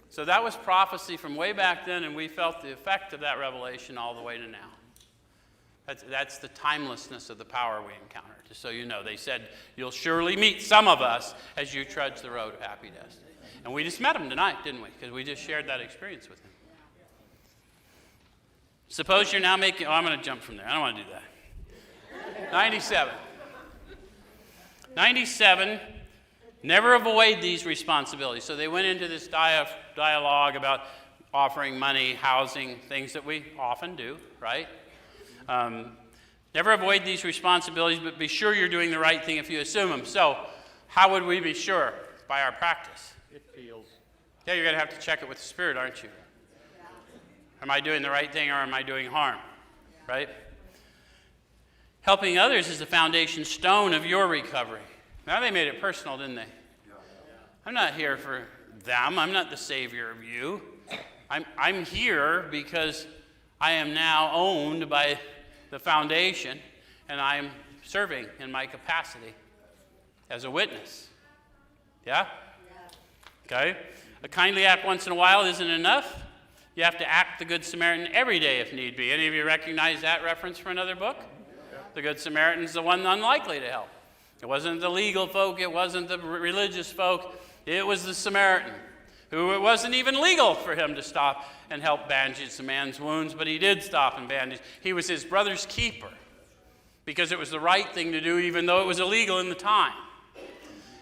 So that was prophecy from way back then, and we felt the effect of that revelation all the way to now. That's the timelessness of the power we encounter. Just so you know, they said, you'll surely meet some of us as you trudge the road of happy destiny. And we just met them tonight, didn't we? Because we just shared that experience with them. Suppose you're now making, I'm going to jump from there. I don't want to do that. 97. Never avoid these responsibilities. So they went into this dialogue about offering money, housing, things that we often do, right? Never avoid these responsibilities, but be sure you're doing the right thing if you assume them. So how would we be sure? By our practice. It feels. Yeah, you're going to have to check it with the Spirit, aren't you? Am I doing the right thing or am I doing harm? Right? Helping others is the foundation stone of your recovery. Now they made it personal, didn't they? I'm not here for them. I'm not the savior of you. I'm here because I am now owned by the foundation and I'm serving in my capacity as a witness. Yeah? Okay? A kindly act once in a while isn't enough. You have to act the Good Samaritan every day if need be. Any of you recognize that reference from another book? The Good Samaritan's the one unlikely to help. It wasn't the legal folk, it wasn't the religious folk, it was the Samaritan, who it wasn't even legal for him to stop and help bandage the man's wounds, but he did stop and bandage. He was his brother's keeper because it was the right thing to do even though it was illegal in the time.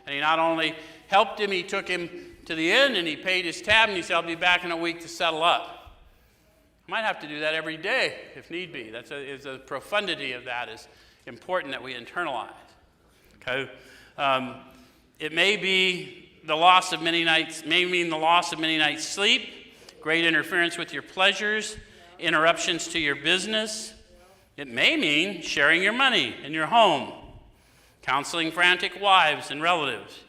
And he not only helped him, he took him to the inn and he paid his tab and he said, I'll be back in a week to settle up. Might have to do that every day if need be. The profundity of that is important that we internalize. Okay? It may be the loss of many nights, may mean the loss of many nights' sleep, great interference with your pleasures, interruptions to your business. It may mean sharing your money in your home, counseling frantic wives and relatives,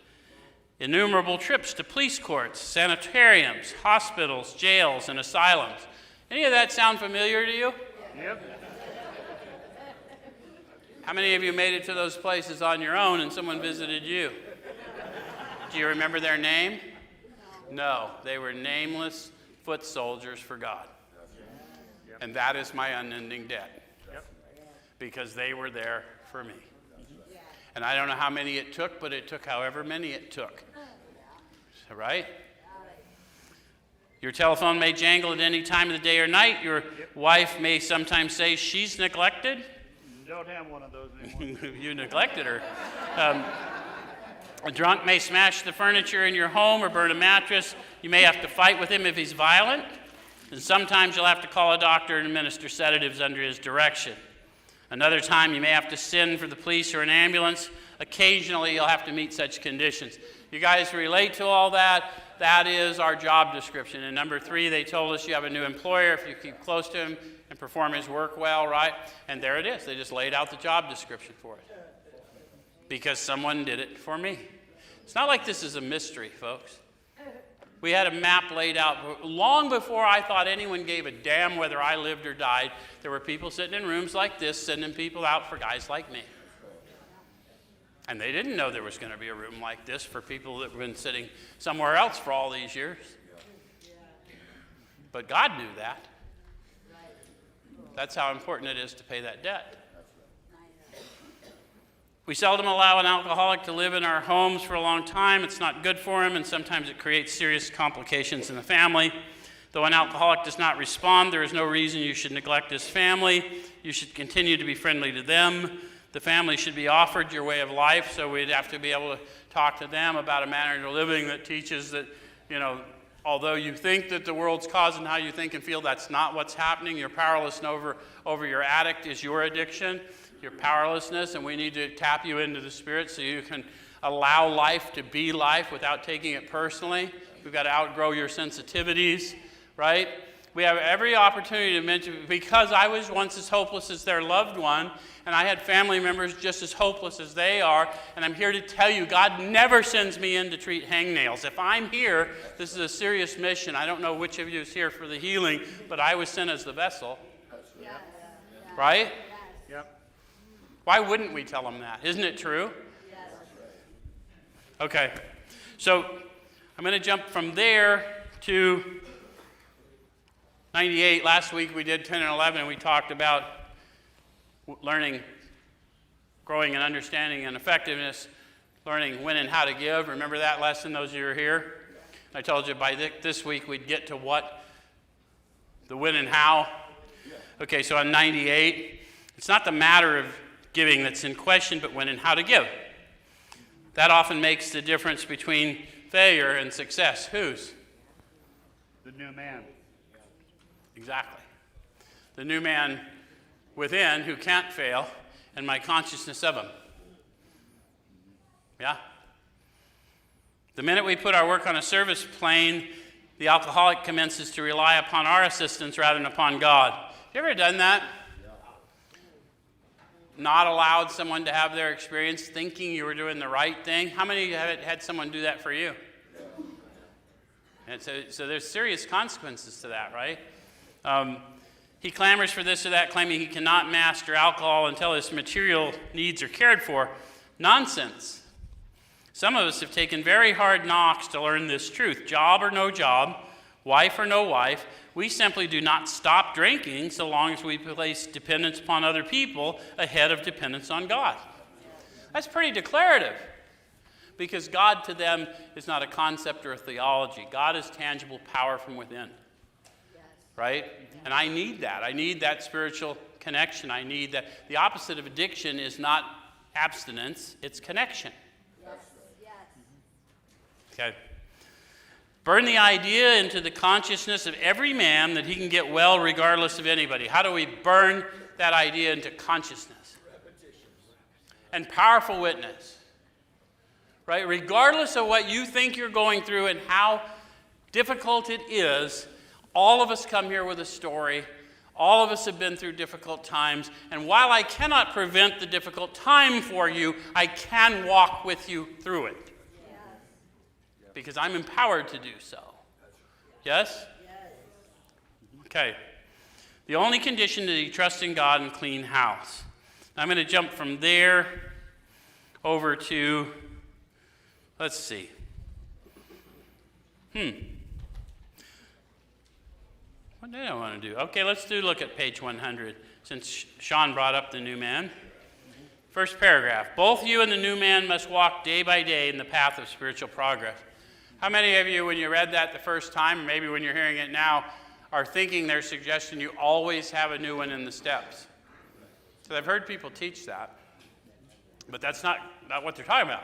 innumerable trips to police courts, sanitariums, hospitals, jails, and asylums. Any of that sound familiar to you? Yep. How many of you made it to those places on your own and someone visited you? Do you remember their name? No, they were nameless foot soldiers for God. And that is my unending debt. Because they were there for me. And I don't know how many it took, but it took however many it took. Right? Your telephone may jangle at any time of the day or night. Your wife may sometimes say she's neglected. Don't have one of those anymore. You neglected her. A drunk may smash the furniture in your home or burn a mattress. You may have to fight with him if he's violent. And sometimes you'll have to call a doctor and administer sedatives under his direction. Another time you may have to send for the police or an ambulance. Occasionally you'll have to meet such conditions. You guys relate to all that? That is our job description. And number 3, they told us you have a new employer if you keep close to him and perform his work well, right? And there it is. They just laid out the job description for it. Because someone did it for me. It's not like this is a mystery, folks. We had a map laid out long before I thought anyone gave a damn whether I lived or died. There were people sitting in rooms like this, sending people out for guys like me. And they didn't know there was going to be a room like this for people that have been sitting somewhere else for all these years. But God knew that. That's how important it is to pay that debt. We seldom allow an alcoholic to live in our homes for a long time. It's not good for him, and sometimes it creates serious complications in the family. Though an alcoholic does not respond, there is no reason you should neglect his family. You should continue to be friendly to them. The family should be offered your way of life, so we'd have to be able to talk to them about a manner of living that teaches that, although you think that the world's causing how you think and feel, that's not what's happening. Your powerlessness over your addict is your addiction, your powerlessness, and we need to tap you into the Spirit so you can allow life to be life without taking it personally. We've got to outgrow your sensitivities, right? We have every opportunity to mention, because I was once as hopeless as their loved one, and I had family members just as hopeless as they are, and I'm here to tell you, God never sends me in to treat hangnails. If I'm here, this is a serious mission. I don't know which of you is here for the healing, but I was sent as the vessel. Right? Yep. Why wouldn't we tell them that? Isn't it true? Okay. So I'm going to jump from there to 98. Last week we did 10 and 11, and we talked about learning, growing in understanding and effectiveness, learning when and how to give. Remember that lesson, those of you who are here? I told you by this week we'd get to what? The when and how. Okay, so on 98, it's not the matter of giving that's in question, but when and how to give. That often makes the difference between failure and success. Whose? The new man. Exactly. The new man within who can't fail, and my consciousness of him. Yeah? The minute we put our work on a service plane, the alcoholic commences to rely upon our assistance rather than upon God. Have you ever done that? Not allowed someone to have their experience thinking you were doing the right thing? How many of you have had someone do that for you? And so there's serious consequences to that, right? He clamors for this or that, claiming he cannot master alcohol until his material needs are cared for. Nonsense. Some of us have taken very hard knocks to learn this truth. Job or no job, wife or no wife, we simply do not stop drinking so long as we place dependence upon other people ahead of dependence on God. That's pretty declarative, because God to them is not a concept or a theology. God is tangible power from within. Right? And I need that. I need that spiritual connection. I need that. The opposite of addiction is not abstinence, it's connection. Okay. Burn the idea into the consciousness of every man that he can get well regardless of anybody. How do we burn that idea into consciousness? And powerful witness. Right? Regardless of what you think you're going through and how difficult it is, all of us come here with a story. All of us have been through difficult times. And while I cannot prevent the difficult time for you, I can walk with you through it. Because I'm empowered to do so. Yes? Okay. The only condition is you trust in God and clean house. I'm going to jump from there over to, let's see. What did I want to do? Okay, let's look at page 100, since Sean brought up the new man. First paragraph. Both you and the new man must walk day by day in the path of spiritual progress. How many of you, when you read that the first time, or maybe when you're hearing it now, are thinking they're suggesting you always have a new one in the steps? So I've heard people teach that, but that's not what they're talking about.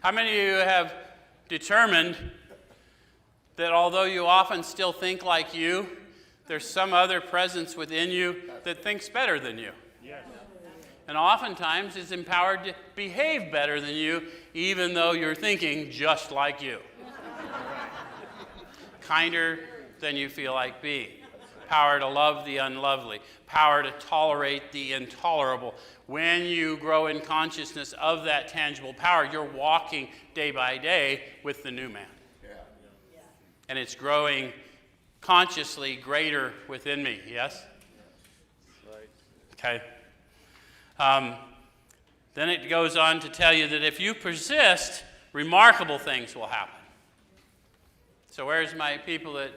How many of you have determined that although you often still think like you, there's some other presence within you that thinks better than you? Yes. And oftentimes is empowered to behave better than you, even though you're thinking just like you. Kinder than you feel like being. Power to love the unlovely. Power to tolerate the intolerable. When you grow in consciousness of that tangible power, you're walking day by day with the new man. And it's growing consciously greater within me, yes? Okay. Then it goes on to tell you that if you persist, remarkable things will happen. So where's my people that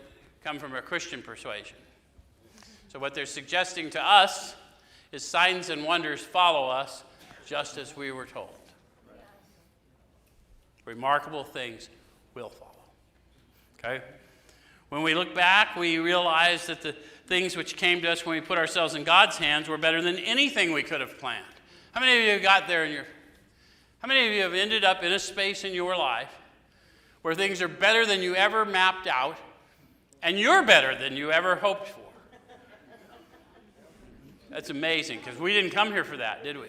come from a Christian persuasion? So what they're suggesting to us is signs and wonders follow us just as we were told. Remarkable things will follow. Okay? When we look back, we realize that the things which came to us when we put ourselves in God's hands were better than anything we could have planned. How many of you got there how many of you have ended up in a space in your life where things are better than you ever mapped out and you're better than you ever hoped for? That's amazing, because we didn't come here for that, did we?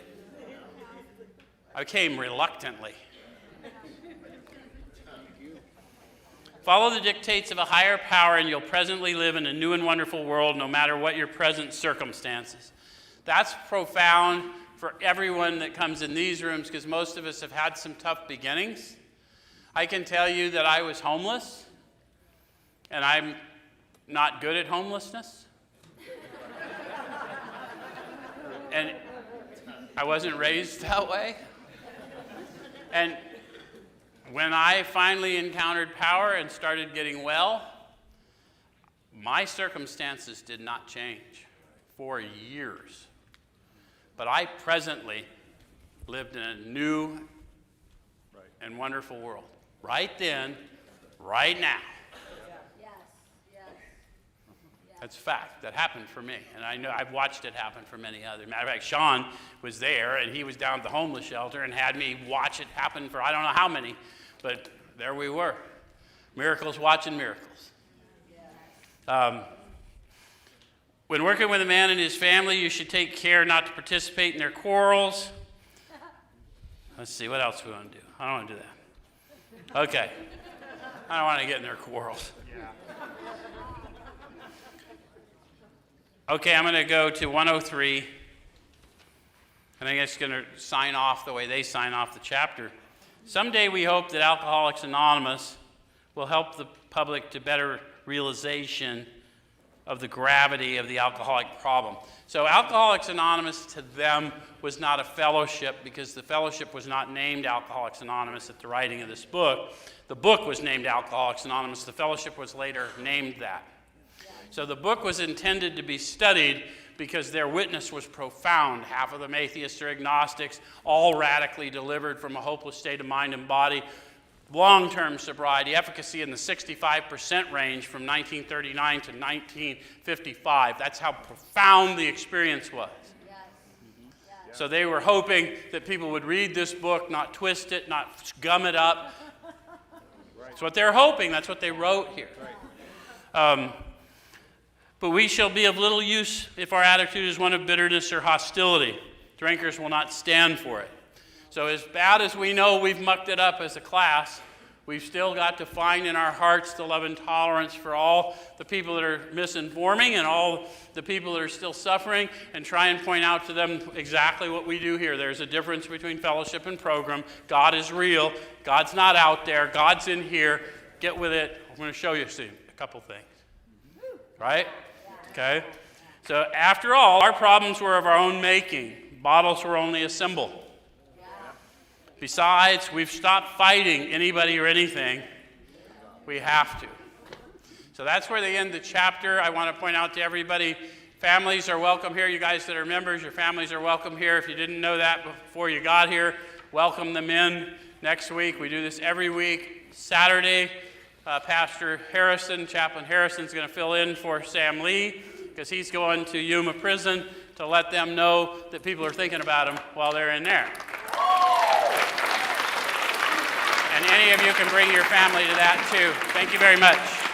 I came reluctantly. Follow the dictates of a higher power and you'll presently live in a new and wonderful world no matter what your present circumstances. That's profound for everyone that comes in these rooms, because most of us have had some tough beginnings. I can tell you that I was homeless, and I'm not good at homelessness. And I wasn't raised that way. And when I finally encountered power and started getting well, my circumstances did not change for years. But I presently lived in a new and wonderful world. Right then, right now. That's a fact. That happened for me. And I know I've watched it happen for many others. Matter of fact, Sean was there, and he was down at the homeless shelter and had me watch it happen for I don't know how many. But there we were. Miracles watching miracles. When working with a man and his family, you should take care not to participate in their quarrels. Let's see, what else we want to do? I don't want to do that. Okay. I don't want to get in their quarrels. Okay, I'm going to go to 103. And I'm just going to sign off the way they sign off the chapter. Someday we hope that Alcoholics Anonymous will help the public to better realization of the gravity of the alcoholic problem. So Alcoholics Anonymous to them was not a fellowship, because the fellowship was not named Alcoholics Anonymous at the writing of this book. The book was named Alcoholics Anonymous. The fellowship was later named that. So the book was intended to be studied because their witness was profound. Half of them atheists or agnostics, all radically delivered from a hopeless state of mind and body. Long-term sobriety, efficacy in the 65% range from 1939 to 1955. That's how profound the experience was. So they were hoping that people would read this book, not twist it, not gum it up. That's what they're hoping. That's what they wrote here. But we shall be of little use if our attitude is one of bitterness or hostility. Drinkers will not stand for it. So as bad as we know we've mucked it up as a class, we've still got to find in our hearts the love and tolerance for all the people that are misinforming and all the people that are still suffering, and try and point out to them exactly what we do here. There's a difference between fellowship and program. God is real. God's not out there. God's in here. Get with it. I'm going to show you soon a couple things. Right? Okay? So after all, our problems were of our own making. Bottles were only a symbol. Besides, we've stopped fighting anybody or anything. We have to. So that's where they end the chapter. I want to point out to everybody, families are welcome here. You guys that are members, your families are welcome here. If you didn't know that before you got here, welcome them in next week. We do this every week. Saturday, Pastor Harrison, Chaplain Harrison, is going to fill in for Sam Lee, because he's going to Yuma Prison to let them know that people are thinking about him while they're in there. And any of you can bring your family to that too. Thank you very much.